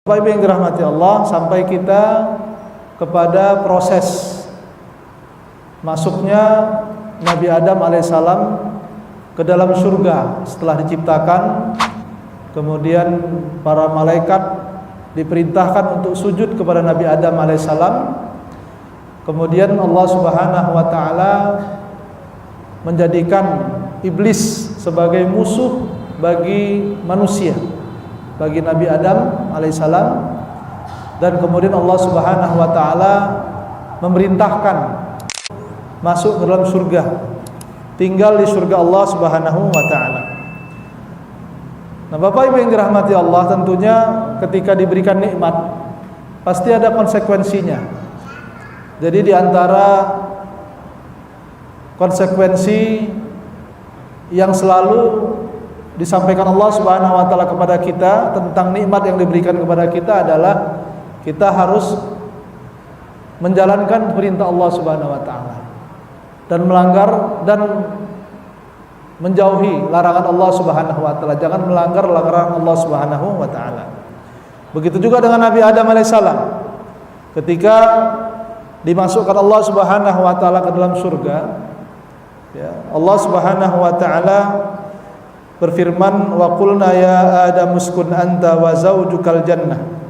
Bapak Ibu yang dirahmati Allah, sampai kita kepada proses masuknya Nabi Adam alaihissalam ke dalam surga setelah diciptakan. Kemudian para malaikat diperintahkan untuk sujud kepada Nabi Adam alaihissalam. Kemudian Allah Subhanahu wa taala menjadikan iblis sebagai musuh bagi manusia, bagi Nabi Adam alaihissalam. Dan kemudian Allah Subhanahu wa taala memerintahkan masuk ke dalam surga, tinggal di surga Allah Subhanahu wa taala. Nah, Bapak Ibu yang dirahmati Allah, tentunya ketika diberikan nikmat pasti ada konsekuensinya. Jadi di antara konsekuensi yang selalu disampaikan Allah Subhanahu wa taala kepada kita tentang nikmat yang diberikan kepada kita adalah kita harus menjalankan perintah Allah Subhanahu wa taala dan melanggar dan menjauhi larangan Allah Subhanahu wa taala. Jangan melanggar larangan Allah Subhanahu wa taala. Begitu juga dengan Nabi Adam alaihissalam. Ketika dimasukkan Allah Subhanahu wa taala ke dalam surga, ya, Allah Subhanahu wa taala berfirman, wa qulna ya Adam uskun anta wa zaujukal jannah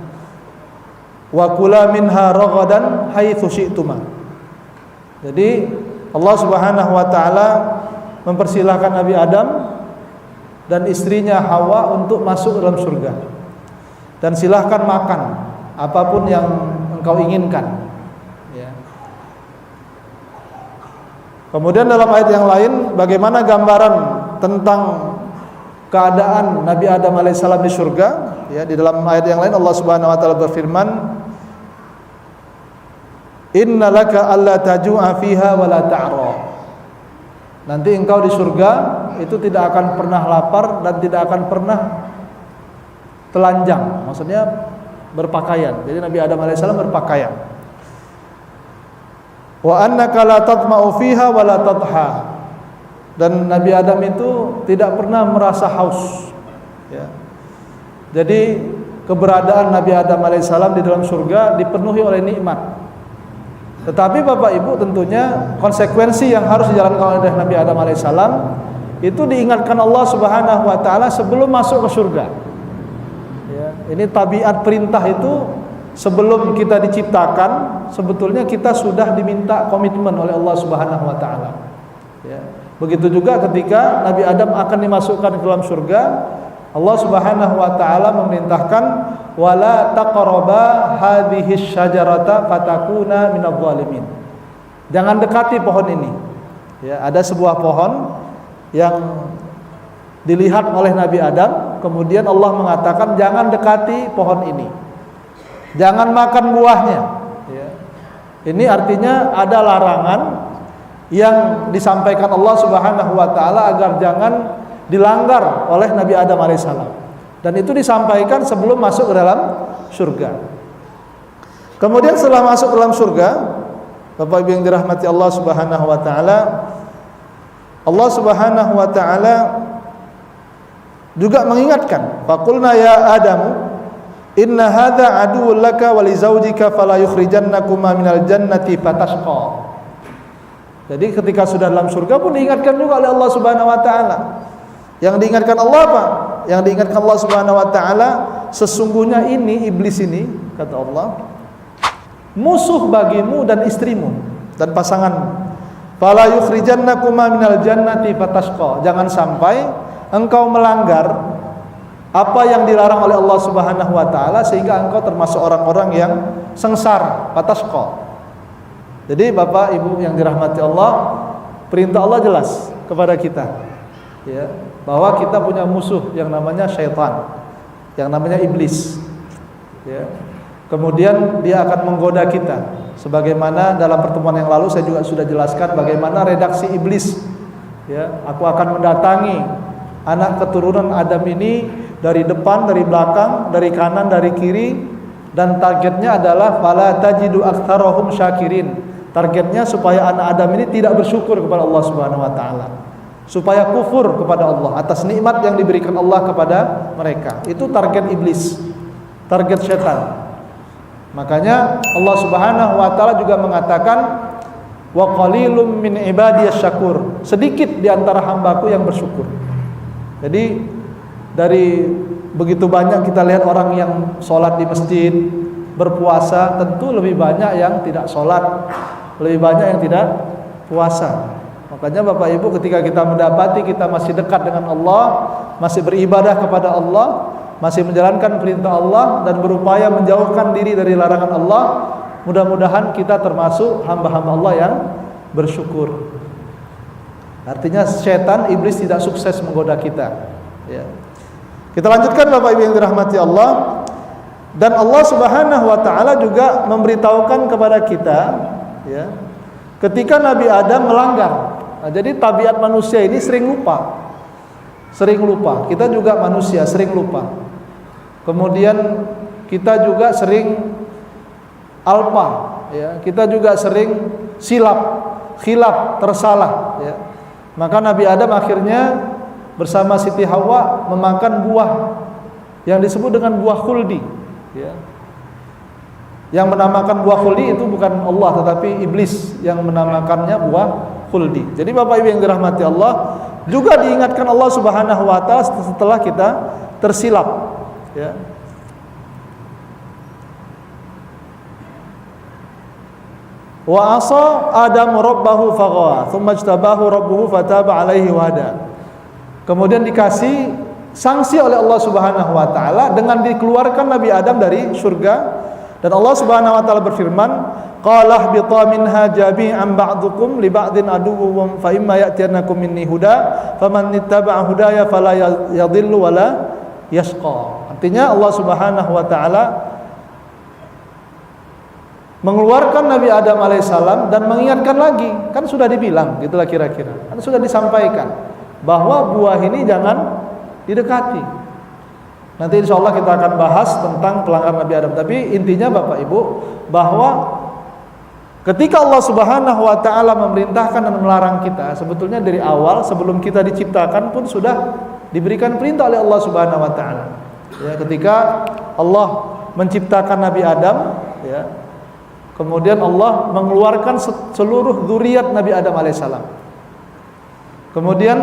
wa kula minha ragadan haitsu syi'tuma. Jadi Allah Subhanahu wa taala mempersilahkan Nabi Adam dan istrinya Hawa untuk masuk dalam surga. Dan silahkan makan apapun yang engkau inginkan. Ya. Kemudian dalam ayat yang lain, bagaimana gambaran tentang keadaan Nabi Adam alaihissalam di surga? Ya, di dalam ayat yang lain Allah Subhanahu wa taala berfirman, Inna laka alla taju'a fiha wa la ta'ra. Nanti engkau di surga itu tidak akan pernah lapar dan tidak akan pernah telanjang. Maksudnya berpakaian. Jadi Nabi Adam alaihissalam berpakaian. Wa annaka la tatma'u fiha wa la tadha. Dan Nabi Adam itu tidak pernah merasa haus. Ya. Jadi keberadaan Nabi Adam alaihissalam di dalam surga dipenuhi oleh nikmat. Tetapi Bapak Ibu, tentunya konsekuensi yang harus dijalankan oleh Nabi Adam alaihissalam itu diingatkan Allah Subhanahu wa taala sebelum masuk ke surga. Ya, ini tabiat perintah itu sebelum kita diciptakan sebetulnya kita sudah diminta komitmen oleh Allah Subhanahu wa taala. Ya, begitu juga ketika Nabi Adam akan dimasukkan ke dalam surga, Allah Subhanahu wa taala memerintahkan wala taqraba hadhihi syajarata fatakuna minadh dhalimin. Jangan dekati pohon ini. Ya, ada sebuah pohon yang dilihat oleh Nabi Adam, kemudian Allah mengatakan jangan dekati pohon ini. Jangan makan buahnya. Ya. Ini artinya ada larangan yang disampaikan Allah Subhanahu wa taala agar jangan dilanggar oleh Nabi Adam alaihissalam. Dan itu disampaikan sebelum masuk ke dalam surga. Kemudian setelah masuk ke dalam surga, Bapak Ibu yang dirahmati Allah Subhanahu wa taala, Allah Subhanahu wa taala juga mengingatkan, faqulna ya Adamu inna hadza aduwwun laka wa li zaujika fala yukhrijannakuma minal jannati fatashqa. Jadi ketika sudah dalam surga pun diingatkan juga oleh Allah Subhanahu wa taala. Yang diingatkan Allah apa? Yang diingatkan Allah Subhanahu wa taala, sesungguhnya ini iblis ini, kata Allah, musuh bagimu dan istrimu dan pasanganmu. Fala yukhrijannakuma minal jannati fatashqa. Jangan sampai engkau melanggar apa yang dilarang oleh Allah Subhanahu wa taala sehingga engkau termasuk orang-orang yang sengsara, fatashqa. Jadi Bapak Ibu yang dirahmati Allah, perintah Allah jelas kepada kita. Ya, bahwa kita punya musuh yang namanya syaitan, yang namanya iblis. Ya. Kemudian dia akan menggoda kita. Sebagaimana dalam pertemuan yang lalu saya juga sudah jelaskan bagaimana redaksi iblis. Ya, aku akan mendatangi anak keturunan Adam ini dari depan, dari belakang, dari kanan, dari kiri, dan targetnya adalah fala tajidu aktsarahum syakirin. Targetnya supaya anak Adam ini tidak bersyukur kepada Allah Subhanahu wa taala. Supaya kufur kepada Allah atas nikmat yang diberikan Allah kepada mereka. Itu target iblis. target setan. Makanya Allah Subhanahu wa taala juga mengatakan wa qalilum min ibadiyas syakur. Sedikit di antara hambaku yang bersyukur. Jadi dari begitu banyak kita lihat orang yang sholat di masjid, berpuasa, tentu lebih banyak yang tidak sholat, lebih banyak yang tidak puasa. Makanya Bapak Ibu, ketika kita mendapati kita masih dekat dengan Allah, masih beribadah kepada Allah, masih menjalankan perintah Allah dan berupaya menjauhkan diri dari larangan Allah, mudah-mudahan kita termasuk hamba-hamba Allah yang bersyukur. Artinya setan, iblis tidak sukses menggoda kita, ya. Kita lanjutkan Bapak Ibu yang dirahmati Allah. Dan Allah Subhanahu wa taala juga memberitahukan kepada kita, ya, ketika Nabi Adam melanggar. Nah, jadi tabiat manusia ini sering lupa. Sering lupa. Kita juga manusia sering lupa. Kemudian kita juga sering alpa, ya. Kita juga sering khilaf, tersalah, ya. Maka Nabi Adam akhirnya bersama Siti Hawa memakan buah yang disebut dengan buah khuldi, ya. Yang menamakan buah khuldi itu bukan Allah, tetapi iblis yang menamakannya buah khuldi. Jadi Bapak Ibu yang dirahmati Allah, juga diingatkan Allah Subhanahu wa taala setelah kita tersilap, ya. Wa asa Adam rabbahu faghawa thumma ijtabahu rabbuhu fataba alaihi wa hada. Kemudian dikasih sanksi oleh Allah Subhanahu wa taala dengan dikeluarkan Nabi Adam dari surga, dan Allah Subhanahu wa taala berfirman, qala ihbita minha jami'an ba'dukum li ba'din aduwwun fa imma ya'tiyannakum minni huda faman ittaba'a hudaya fala yadhillu wala yashqa. Artinya Allah Subhanahu wa taala mengeluarkan Nabi Adam alaihissalam dan mengingatkan lagi, kan sudah dibilang, gitulah kira-kira, kan sudah disampaikan bahwa buah ini jangan didekati. Nanti insya Allah kita akan bahas tentang pelanggaran Nabi Adam. Tapi intinya Bapak Ibu, bahwa ketika Allah Subhanahu wa taala memerintahkan dan melarang kita, sebetulnya dari awal sebelum kita diciptakan pun sudah diberikan perintah oleh Allah Subhanahu wa taala. Ya, ketika Allah menciptakan Nabi Adam, ya, kemudian Allah mengeluarkan seluruh zuriat Nabi Adam alaihissalam. Kemudian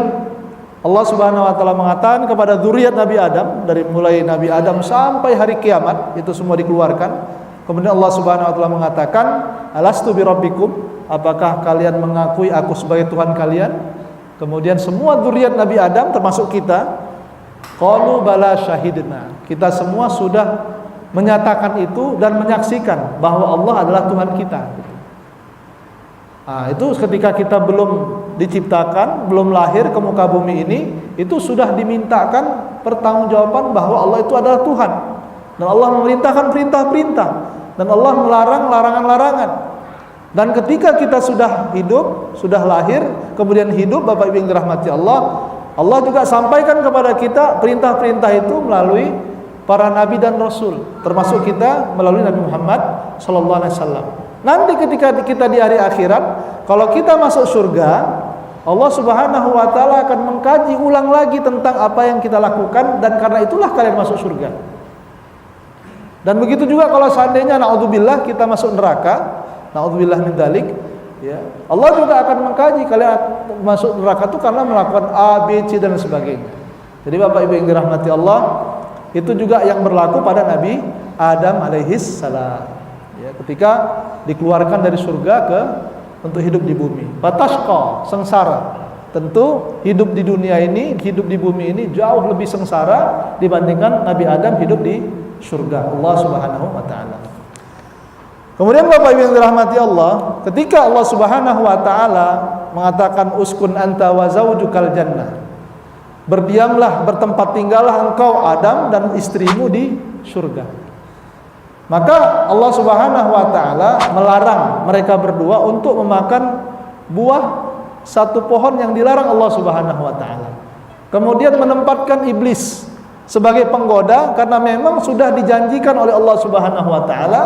Allah Subhanahu wa taala mengatakan kepada zuriat Nabi Adam, dari mulai Nabi Adam sampai hari kiamat, itu semua dikeluarkan. Kemudian Allah Subhanahu wa taala mengatakan, alastu birabbikum, apakah kalian mengakui aku sebagai Tuhan kalian? Kemudian semua zuriat Nabi Adam termasuk kita, qalu bala syahidna, kita semua sudah menyatakan itu dan menyaksikan bahwa Allah adalah Tuhan kita. Nah, itu ketika kita belum diciptakan, belum lahir ke muka bumi ini, itu sudah dimintakan pertanggungjawaban bahwa Allah itu adalah Tuhan, dan Allah memerintahkan perintah-perintah, dan Allah melarang larangan-larangan. Dan ketika kita sudah hidup, sudah lahir, kemudian hidup, Bapak Ibu yang dirahmati Allah, Allah juga sampaikan kepada kita perintah-perintah itu melalui para nabi dan rasul, termasuk kita melalui Nabi Muhammad sallallahu alaihi wasallam. Nanti ketika kita di hari akhirat, kalau kita masuk surga, Allah Subhanahu wa taala akan mengkaji ulang lagi tentang apa yang kita lakukan, dan karena itulah kalian masuk surga. Dan begitu juga kalau seandainya naudzubillah kita masuk neraka, naudzubillah min dzalik, ya, Allah juga akan mengkaji kalian masuk neraka itu karena melakukan A, B, C dan sebagainya. Jadi Bapak Ibu yang dirahmati Allah, itu juga yang berlaku pada Nabi Adam alaihis salam. Ya, ketika dikeluarkan dari surga untuk hidup di bumi. Fatashqa, sengsara. Tentu hidup di dunia ini, hidup di bumi ini jauh lebih sengsara dibandingkan Nabi Adam hidup di surga Allah Subhanahu wa taala. Kemudian Bapak Ibu yang dirahmati Allah, ketika Allah Subhanahu wa taala mengatakan uskun anta wa zaujukal jannah, berdiamlah, bertempat tinggallah engkau Adam dan istrimu di surga. Maka Allah Subhanahu wa taala melarang mereka berdua untuk memakan buah satu pohon yang dilarang Allah Subhanahu wa taala. Kemudian menempatkan iblis sebagai penggoda, karena memang sudah dijanjikan oleh Allah Subhanahu wa taala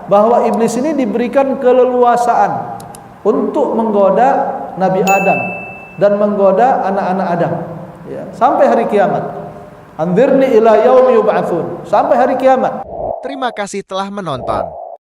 bahwa iblis ini diberikan keleluasaan untuk menggoda Nabi Adam dan menggoda anak-anak Adam, ya, sampai hari kiamat. Anzirni ila yaumi yub'atsun, sampai hari kiamat. Terima kasih telah menonton.